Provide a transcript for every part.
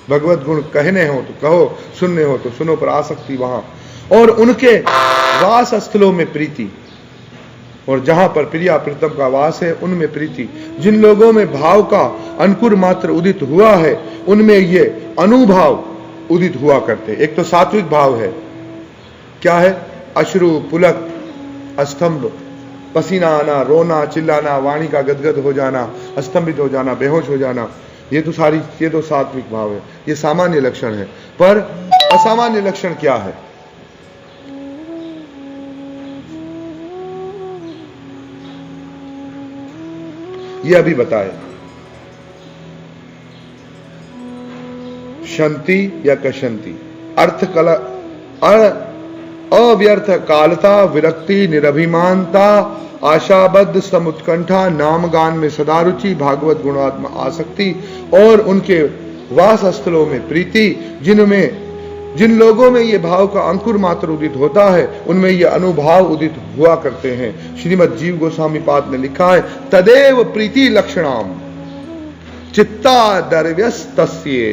भगवत गुण कहने हो तो कहो, सुनने हो तो सुनो, पर आसक्ति वहां। और उनके वास स्थलों में प्रीति, और जहां पर प्रिया प्रीतम का वास है उनमें प्रीति। जिन लोगों में भाव का अंकुर मात्र उदित हुआ है उनमें ये अनुभाव उदित हुआ करते। एक तो सात्विक भाव है, क्या है? अश्रु, पुलक, स्तंभ, पसीना आना, रोना, चिल्लाना, वाणी का गदगद हो जाना, स्तंभित हो जाना, बेहोश हो जाना, ये तो सात्विक भाव है, ये सामान्य लक्षण है। पर असामान्य लक्षण क्या है? ये अभी बताए। शंति या कशंति, अर्थ कला, अव्यर्थ कालता, विरक्ति, निरभिमानता, आशाबद्ध समुत्कंठा, नामगान में सदा रुचि, भागवत गुणात्मा आसक्ति, और उनके वास स्थलों में प्रीति। जिन लोगों में ये भाव का अंकुर मात्र उदित होता है उनमें ये अनुभाव उदित हुआ करते हैं। श्रीमद् जीव गोस्वामी पाद ने लिखा है, तदेव प्रीति लक्षणाम चित्ता दर्व्यस्तस्ये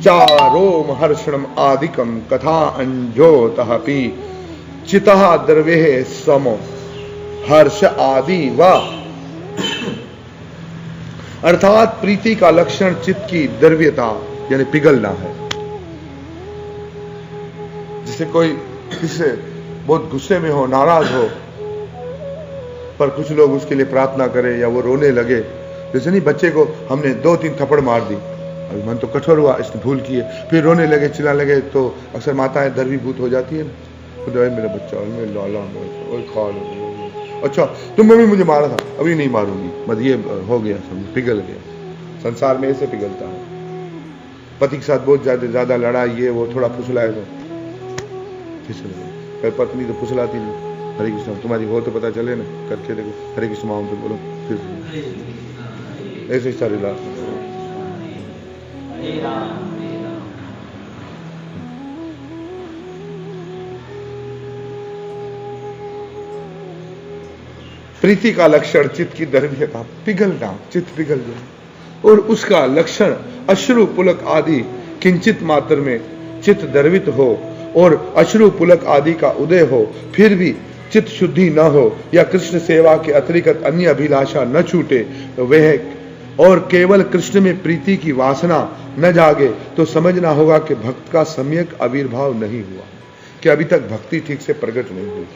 चारोम हर्षणम आदिकम कथा अंजोतः पी चितः द्रव्ये समो हर्ष आदि व। अर्थात प्रीति का लक्षण चित्त की द्रव्यता यानी पिघलना है। जैसे कोई किससे बहुत गुस्से में हो, नाराज हो, पर कुछ लोग उसके लिए प्रार्थना करें या वो रोने लगे, जैसे नहीं बच्चे को हमने 2-3 थप्पड़ मार दी, अभी मन तो कठोर हुआ, इसने भूल की है, फिर रोने लगे, चिल्ला लगे, तो अक्सर माताएं द्रवीभूत हो जाती है ना, तो मेरा बच्चा और मेरे लाला खा लो, अच्छा तुम मम्मी मुझे मारा था, अभी नहीं मारूंगी, मत ये हो गया, समझ पिघल गया। संसार में ऐसे पिघलता है। पति के साथ बहुत ज्यादा लड़ाई, ये वो थोड़ा फुसलाए तो फिसल गए, पत्नी तो फुसलाती नहीं, हरे कृष्ण तुम्हारी हो तो पता चले ना, करके देखो, हरे कृष्ण माओ तो बोलो, फिर ऐसे ही सारी लाश। प्रीति का लक्षण चित्त की द्रव्यता, पिघलना, चित्त पिघल जाए, और उसका लक्षण अश्रु पुलक आदि किंचित मात्र में चित्त द्रवित हो और अश्रु पुलक आदि का उदय हो, फिर भी चित्त शुद्धि न हो या कृष्ण सेवा के अतिरिक्त अन्य अभिलाषा न छूटे, वह और केवल कृष्ण में प्रीति की वासना न जागे, तो समझना होगा कि भक्त का सम्यक आविर्भाव नहीं हुआ, कि अभी तक भक्ति ठीक से प्रकट नहीं हुई,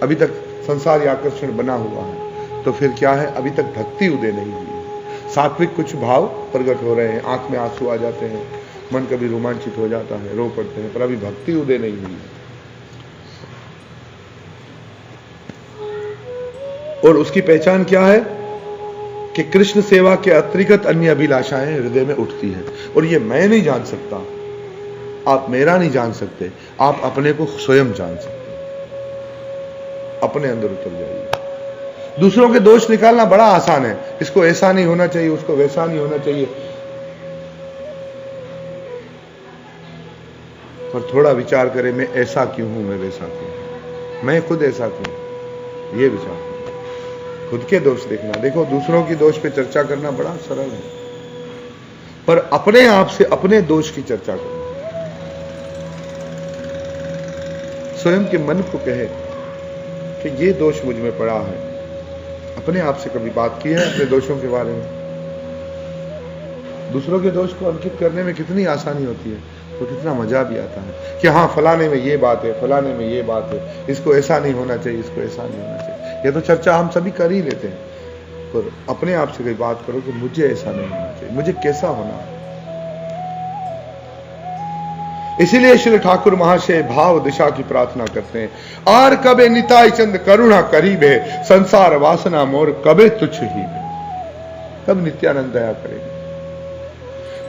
अभी तक संसारी आकर्षण बना हुआ है। तो फिर क्या है? अभी तक भक्ति उदय नहीं हुई है। सात्विक कुछ भाव प्रकट हो रहे हैं, आंख में आंसू आ जाते हैं, मन कभी रोमांचित हो जाता है, रो पड़ते हैं, पर अभी भक्ति उदय नहीं हुई है। और उसकी पहचान क्या है? कि कृष्ण सेवा के अतिरिक्त अन्य अभिलाषाएं हृदय में उठती है, और ये मैं नहीं जान सकता, आप मेरा नहीं जान सकते, आप अपने को स्वयं जान सकते। अपने अंदर उतर जाइए। दूसरों के दोष निकालना बड़ा आसान है, इसको ऐसा नहीं होना चाहिए, उसको वैसा नहीं होना चाहिए, पर थोड़ा विचार करें, मैं ऐसा क्यों हूं, मैं वैसा क्यों हूं, मैं खुद ऐसा क्यों, ये विचार खुद के दोष देखना। देखो, दूसरों की दोष पे चर्चा करना बड़ा सरल है, पर अपने आप से अपने दोष की चर्चा करना, स्वयं के मन को कहे कि ये दोष मुझ में पड़ा है। अपने आप से कभी बात की है अपने दोषों के बारे में? दूसरों के दोष को अंकित करने में कितनी आसानी होती है, तो कितना मजा भी आता है कि हाँ फलाने में ये बात है, फलाने में ये बात है, इसको ऐसा नहीं होना चाहिए, इसको ऐसा नहीं होना चाहिए। ये तो चर्चा हम सभी कर ही लेते हैं, पर अपने आप से कोई बात करो कि मुझे ऐसा नहीं होना चाहिए, मुझे कैसा होना है। इसीलिए श्री ठाकुर महाशय भाव दिशा की प्रार्थना करते हैं, आर कबे निताई चंद करुणा करीबे, संसार वासना मोर कबे तुच्छ ही। कब नित्यानंद दया करेंगे?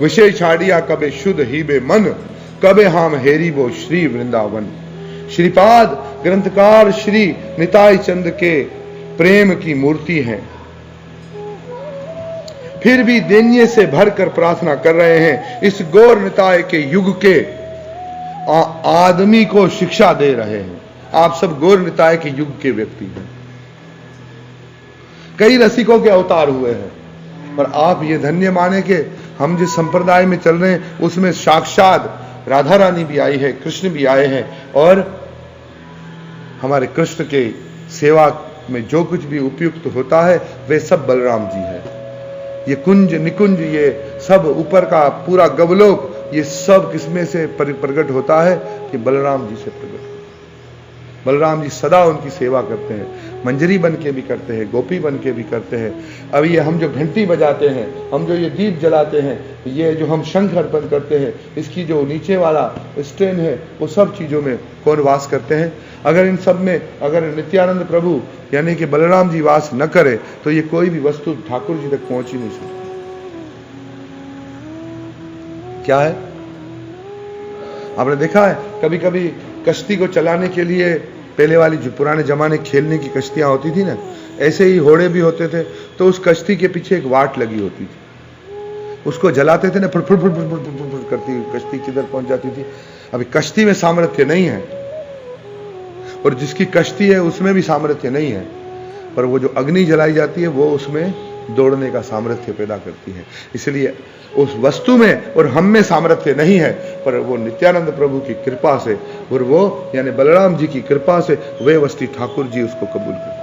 विषय छाड़िया कबे शुद्ध ही बे मन, कबे हम हेरी वो श्री वृंदावन। श्रीपाद ग्रंथकार श्री निताई चंद के प्रेम की मूर्ति हैं, फिर भी दैन्य से भरकर प्रार्थना कर रहे हैं, इस गौर निताय के युग के आदमी को शिक्षा दे रहे हैं। आप सब गौर निताय के युग के व्यक्ति हैं, कई रसिकों के अवतार हुए हैं, पर आप ये धन्य माने के हम जिस संप्रदाय में चल रहे हैं उसमें साक्षात राधा रानी भी आई है, कृष्ण भी आए हैं, और हमारे कृष्ण के सेवा में जो कुछ भी उपयुक्त होता है वे सब बलराम जी है। ये कुंज निकुंज, ये सब ऊपर का पूरा गवलोक, ये सब किसमें से प्रकट होता है? कि बलराम जी से प्रकट। बलराम जी सदा उनकी सेवा करते हैं, मंजरी बन के भी करते हैं, गोपी बन के भी करते हैं। अब ये हम जो घंटी बजाते हैं, हम जो ये दीप जलाते हैं, ये जो हम शंख अर्पण करते हैं, इसकी जो नीचे वाला स्टेन है, वो सब चीजों में कौन वास करते हैं? अगर इन सब में अगर नित्यानंद प्रभु यानी कि बलराम जी वास न करे तो ये कोई भी वस्तु ठाकुर जी तक पहुंच ही नहीं सकती। क्या है? आपने देखा है कभी कभी कश्ती को चलाने के लिए, पहले वाली जो पुराने जमाने खेलने की कश्तियां होती थी ना, ऐसे ही घोड़े भी होते थे, तो उस कश्ती के पीछे एक वाट लगी होती थी, उसको जलाते थे ना, foot foot foot foot foot foot करती हुई कश्ती किधर पहुंच जाती थी। अभी कश्ती में सामर्थ्य नहीं है, और जिसकी कश्ती है उसमें भी सामर्थ्य नहीं है, पर वो जो अग्नि जलाई जाती है वो उसमें दौड़ने का सामर्थ्य पैदा करती है। इसलिए उस वस्तु में और हम में सामर्थ्य नहीं है, पर वो नित्यानंद प्रभु की कृपा से और वो यानी बलराम जी की कृपा से वे वस्तु ठाकुर जी उसको कबूल कर।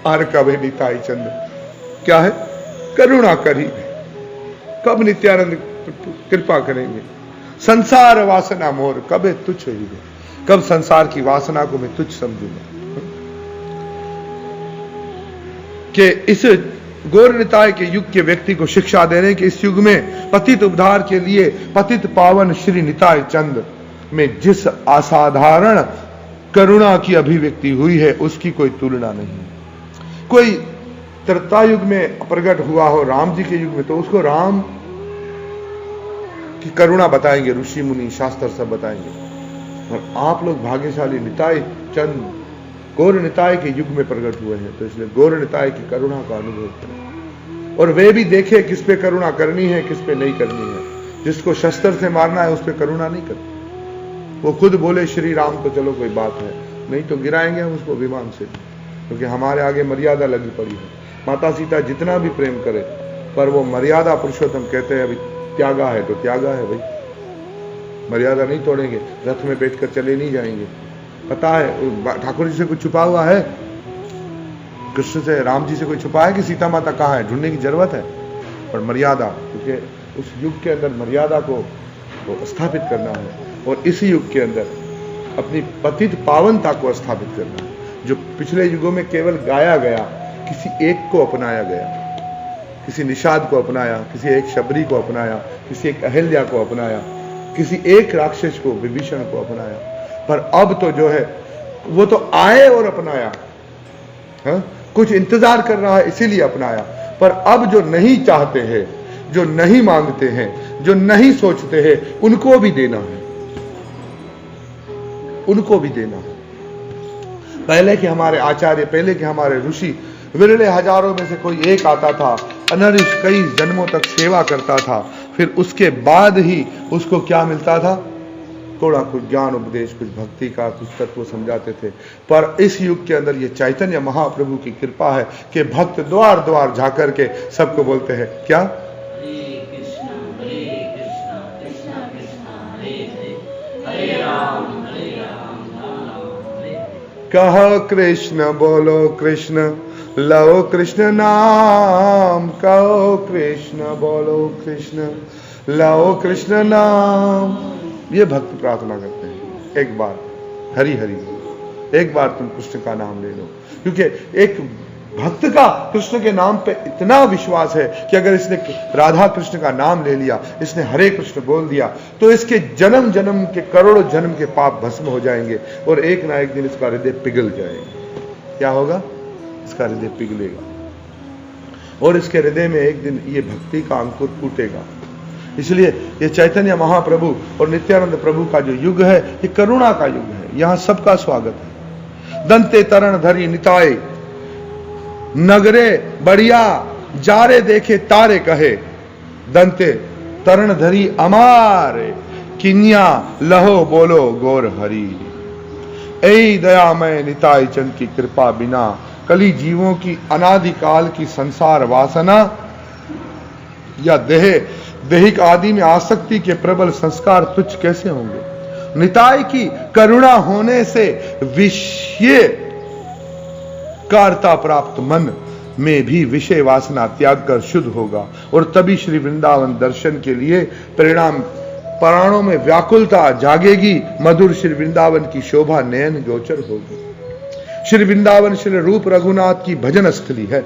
आर कभी निताई चंद क्या है? करुणा करी। कब नित्यानंद कृपा करेंगे? संसार वासना मोर कब तुच्छ हुई है, कब संसार की वासना को मैं तुच्छ समझूंगा? कि इस गौर निताय के युग के व्यक्ति को शिक्षा दे रहे हैं कि इस युग में पतित उद्धार के लिए पतित पावन श्री निताय चंद में जिस असाधारण करुणा की अभिव्यक्ति हुई है उसकी कोई तुलना नहीं। कोई त्रेता युग में प्रकट हुआ हो राम जी के युग में तो उसको राम की करुणा बताएंगे, ऋषि मुनि शास्त्र सब बताएंगे, और आप लोग भाग्यशाली निताय चंद गौर निताय के युग में प्रकट हुए हैं, तो इसलिए गौर निताय की करुणा का अनुभव करें, और वे भी देखे किस पे करुणा करनी है किस पे नहीं करनी है। जिसको शस्त्र से मारना है उस पे करुणा नहीं करती। वो खुद बोले श्री राम तो चलो कोई बात है, नहीं तो गिराएंगे हम उसको विमान से, क्योंकि हमारे आगे मर्यादा लगी पड़ी है। माता सीता जितना भी प्रेम करे, पर वो मर्यादा पुरुषोत्तम कहते हैं अभी त्यागा है तो त्यागा है भाई, मर्यादा नहीं तोड़ेंगे, रथ में बैठकर चले नहीं जाएंगे। पता है ठाकुर जी से कुछ छुपा हुआ है? कृष्ण से राम जी से कोई छुपा है कि सीता माता कहाँ है? ढूंढने की जरूरत है, पर मर्यादा, क्योंकि उस युग के अंदर मर्यादा को स्थापित करना है, और इस युग के अंदर अपनी पतित पावनता को स्थापित करना है। जो पिछले युगों में केवल गाया गया, किसी एक को अपनाया गया, किसी निषाद को अपनाया, किसी एक शबरी को अपनाया, किसी एक अहिल्या को अपनाया, किसी एक राक्षस को विभीषण को अपनाया, पर अब तो जो है वो तो आए और अपनाया, हा? कुछ इंतजार कर रहा है इसीलिए अपनाया, पर अब जो नहीं चाहते हैं, जो नहीं मांगते हैं, जो नहीं सोचते हैं, उनको भी देना है, उनको भी देना है। पहले के हमारे आचार्य, पहले के हमारे ऋषि, विरले हजारों में से कोई एक आता था, अनरिश कई जन्मों तक सेवा करता था, फिर उसके बाद ही उसको क्या मिलता था? थोड़ा कुछ ज्ञान उपदेश, कुछ भक्ति का, कुछ तत्व समझाते थे। पर इस युग के अंदर ये चैतन्य महाप्रभु की कृपा है कि भक्त द्वार द्वार जाकर के सबको बोलते हैं क्या? कहो कृष्ण बोलो कृष्ण, लो कृष्ण नाम, कहो कृष्ण बोलो कृष्ण, लो कृष्ण नाम। ये भक्त प्रार्थना करते हैं, एक बार हरि हरि, एक बार तुम कृष्ण का नाम ले लो, क्योंकि एक भक्त का कृष्ण के नाम पे इतना विश्वास है कि अगर इसने राधा कृष्ण का नाम ले लिया, इसने हरे कृष्ण बोल दिया, तो इसके जन्म जन्म के करोड़ों जन्म के पाप भस्म हो जाएंगे, और एक ना एक दिन इसका हृदय पिघल जाएगा। क्या होगा? इसका हृदय पिघलेगा, और इसके हृदय में एक दिन ये भक्ति का अंकुर फूटेगा। इसलिए ये चैतन्य महाप्रभु और नित्यानंद प्रभु का जो युग है, ये करुणा का युग है। यहां सबका स्वागत है। दंते तरण धरी निताय, नगरे बढ़िया जारे देखे तारे कहे, दंते तरण धरी अमारे, किन्या लहो बोलो गौर हरि। ऐ दयामय निताय चंद की कृपा बिना, कली जीवों की अनादिकाल की संसार वासना या दैहिक आदि में आसक्ति के प्रबल संस्कार तुच्छ कैसे होंगे। निताय की करुणा होने से विषय कारता प्राप्त मन में भी विषय वासना त्याग कर शुद्ध होगा और तभी श्री वृंदावन दर्शन के लिए परिणाम प्राणों में व्याकुलता जागेगी। मधुर श्री वृंदावन की शोभा नयन गोचर होगी। श्री वृंदावन श्री रूप रघुनाथ की भजन स्थली है।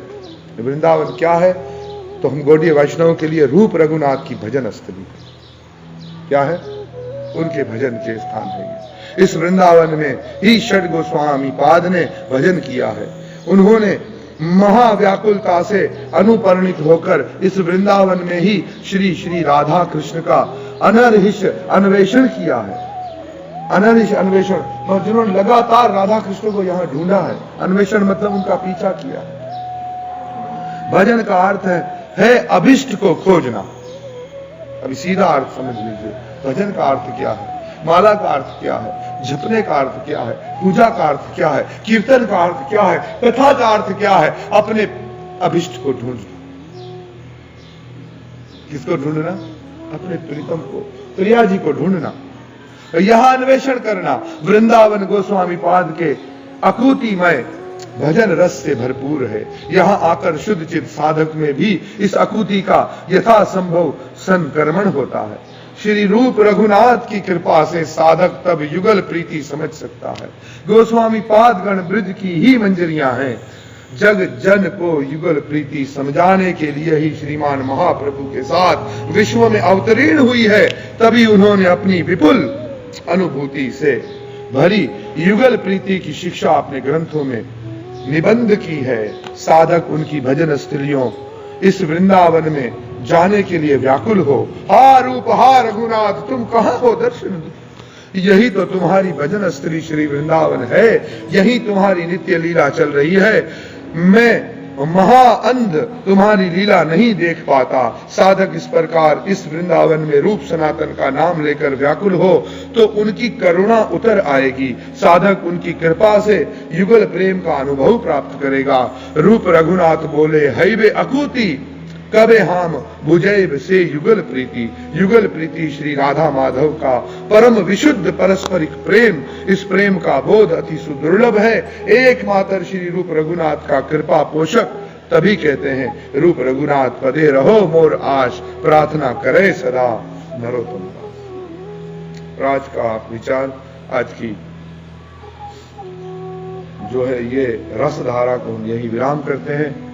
वृंदावन क्या है तो हम गौड़ीय वैष्णव के लिए रूप रघुनाथ की भजन स्थली क्या है, उनके भजन के स्थान है ये। इस वृंदावन में ही षड गोस्वामी पाद ने भजन किया है। उन्होंने महाव्याकुलता से अनुपरणित होकर इस वृंदावन में ही श्री श्री राधा कृष्ण का अनर्हिष अन्वेषण किया है। अनर्हिष अन्वेषण और जिन्होंने लगातार राधा कृष्ण को यहां ढूंढा है। अन्वेषण मतलब उनका पीछा किया है। भजन का अर्थ है अभिष्ट को खोजना। अभी सीधा अर्थ समझ लीजिए, भजन का अर्थ क्या है, माला का अर्थ क्या है, जपने का अर्थ क्या है, पूजा का अर्थ क्या है, कीर्तन का अर्थ क्या है, कथा का अर्थ क्या है, अपने अभिष्ट को ढूंढना। किसको ढूंढना? अपने प्रीतम को, प्रिया जी को ढूंढना, यहां अन्वेषण करना। वृंदावन गोस्वामी पाद के अकूतिमय भजन रस से भरपूर है। यहां आकर शुद्ध चित्त साधक में भी इस अकूति का यथासंभव संक्रमण होता है। श्री रूप रघुनाथ की कृपा से साधक तब युगल प्रीति समझ सकता है। गोस्वामी पादगण ब्रज की ही मंजरियां हैं। जग जन को युगल प्रीति समझाने के लिए ही श्रीमान महाप्रभु के साथ विश्व में अवतीर्ण हुई है। तभी उन्होंने अपनी विपुल अनुभूति से भरी युगल प्रीति की शिक्षा अपने ग्रंथों में निबंध की है। साधक उनकी भजन स्थलियों इस वृंदावन में जाने के लिए व्याकुल हो। हा रूप हा रघुनाथ तुम कहां हो दर्शन दो। यही तो तुम्हारी भजन स्थली श्री वृंदावन है। यही तुम्हारी नित्य लीला चल रही है। मैं महाअंध तुम्हारी लीला नहीं देख पाता। साधक इस प्रकार इस वृंदावन में रूप सनातन का नाम लेकर व्याकुल हो तो उनकी करुणा उतर आएगी। साधक उनकी कृपा से युगल प्रेम का अनुभव प्राप्त करेगा। रूप रघुनाथ बोले हैबे अकूति कबे हम बुझैब से युगल प्रीति। युगल प्रीति श्री राधा माधव का परम विशुद्ध परस्परिक प्रेम। इस प्रेम का बोध अति सुदुर्लभ है। एकमात्र श्री रूप रघुनाथ का कृपा पोषक। तभी कहते हैं रूप रघुनाथ पदे रहो मोर आश प्रार्थना करे सदा नरोत्तम दास। आज का विचार, आज की जो है ये रस धारा को हम यही विराम करते हैं।